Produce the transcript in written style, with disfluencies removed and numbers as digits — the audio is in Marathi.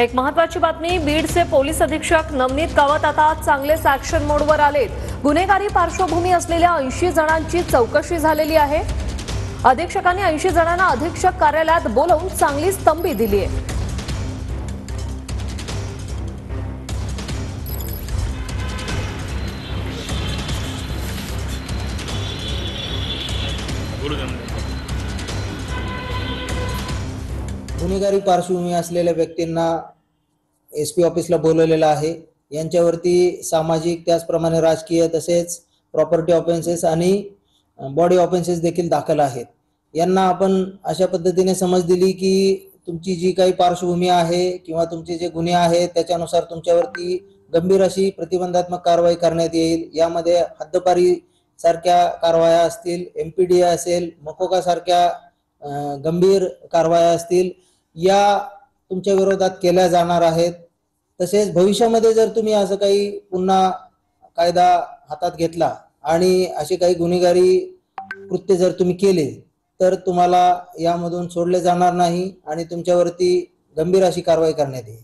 एक महत्वाची बातमी, बीडचे पोलीस अधीक्षक नवनीत कावत आता चांगलेच ऍक्शन मोडवर आलेत। गुन्हेगारी पार्श्वभूमी असलेल्या 80 जणांची चौकशी झालेली आहे। अधीक्षकांनी 80 जणांना अधीक्षक कार्यालयात बोलावून चांगलीच तंबी दिली आहे। गुन्हेगारी पार्श्वभूमी असलेल्या व्यक्तींना एसपी ऑफिसला बोलवलेलं आहे। यांच्यावरती सामाजिक त्याचप्रमाणे राजकीय तसेच प्रॉपर्टी ऑफेन्सेस आणि बॉडी ऑफेन्सेस देखील दाखल आहेत। यांना आपण अशा पद्धतीने समज दिली की तुमची जी काही पार्श्वभूमी आहे किंवा तुमचे जे गुन्हे आहेत त्याच्यानुसार तुमच्यावरती गंभीर अशी प्रतिबंधात्मक कारवाई करण्यात येईल। यामध्ये हद्दपारी सारख्या कारवाया असतील, एमपीडी असेल, मकोका सारख्या गंभीर कारवाया असतील, या तुमच्या विरोधात केल्या जाणार आहेत। तसेच भविष्यामध्ये जर तुम्ही असं काही पुन्हा कायदा हातात घेतला आणि असे काही गुन्हेगारी कृत्य जर तुम्ही केले तर तुम्हाला यामधून सोडले जाणार नाही आणि तुमच्यावरती गंभीर अशी कारवाई करण्यात येईल।